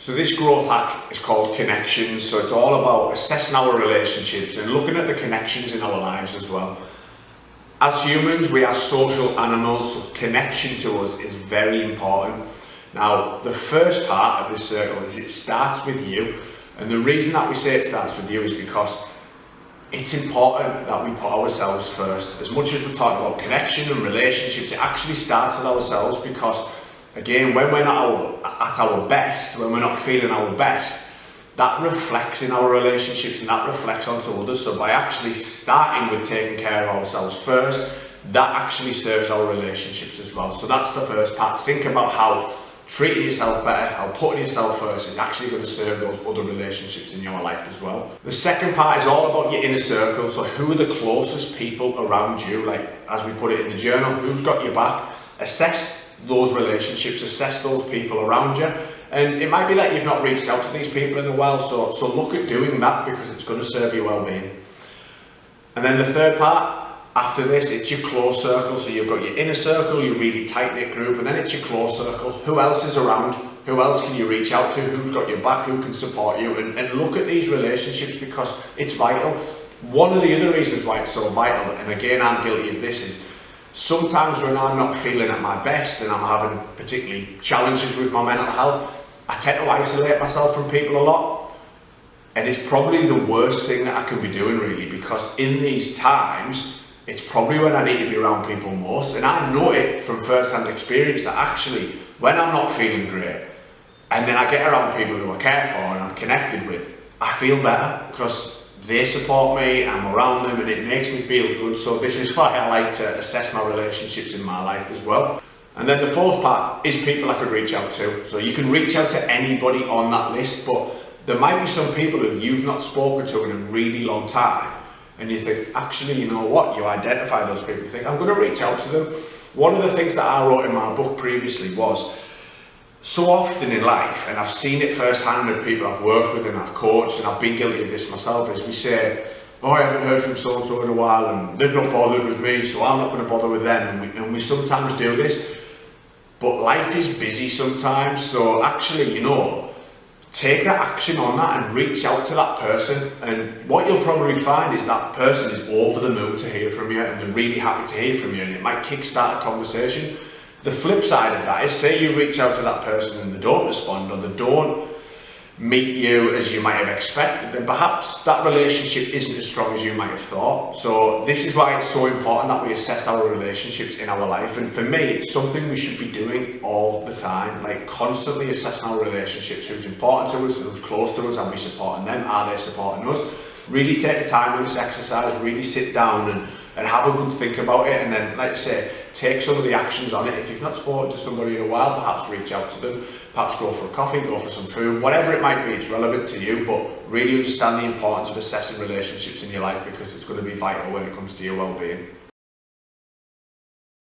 So this growth hack is called connections. So it's all about assessing our relationships and looking at the connections in our lives as well. As humans, we are social animals, so connection to us is very important. Now, the first part of this circle is it starts with you. And the reason that we say it starts with you is because it's important that we put ourselves first. As much as we're talking about connection and relationships, it actually starts with ourselves because, again, when we're not at our best, when we're not feeling our best, that reflects in our relationships and that reflects onto others. So by actually starting with taking care of ourselves first, that actually serves our relationships as well. So that's the first part. Think about how treating yourself better, how putting yourself first is actually going to serve those other relationships in your life as well. The second part is all about your inner circle. So who are the closest people around you? Like, as we put it in the journal, who's got your back? Assess those relationships, assess those people around you. And it might be that you've not reached out to these people in a while, so look at doing that because it's going to serve your well-being. And then the third part, after this, it's your close circle. So you've got your inner circle, your really tight-knit group, and then it's your close circle. Who else is around? Who else can you reach out to? Who's got your back? Who can support you? And look at these relationships because it's vital. One of the other reasons why it's so vital, and again, I'm guilty of this, is sometimes when I'm not feeling at my best and I'm having particularly challenges with my mental health, I tend to isolate myself from people a lot. And it's probably the worst thing that I can be doing, really, because in these times, it's probably when I need to be around people most. And I know it from first-hand experience that actually, when I'm not feeling great, and then I get around people who I care for and I'm connected with, I feel better because they support me, I'm around them, and it makes me feel good. So this is why I like to assess my relationships in my life as well. And then the fourth part is people I could reach out to. So you can reach out to anybody on that list, but there might be some people who you've not spoken to in a really long time. And you think, actually, you know what? You identify those people. You think, I'm going to reach out to them. One of the things that I wrote in my book previously was, so often in life, and I've seen it firsthand with people I've worked with and I've coached, and I've been guilty of this myself, is we say, oh, I haven't heard from so-and-so in a while, and they've not bothered with me, so I'm not going to bother with them. And we sometimes do this. But life is busy sometimes, so actually, you know, take that action on that and reach out to that person. And what you'll probably find is that person is over the moon to hear from you and they're really happy to hear from you, and it might kickstart a conversation. The flip side of that is, say you reach out to that person and they don't respond or they don't meet you as you might have expected, then perhaps that relationship isn't as strong as you might have thought. So this is why it's so important that we assess our relationships in our life. And for me, it's something we should be doing all the time, like constantly assessing our relationships, who's important to us, who's close to us, are we supporting them, are they supporting us? Really take the time with this exercise, really sit down and have a good think about it, and then, like I say, take some of the actions on it. If you've not spoken to somebody in a while, perhaps reach out to them, perhaps go for a coffee, go for some food, whatever it might be, it's relevant to you, but really understand the importance of assessing relationships in your life because it's going to be vital when it comes to your well-being.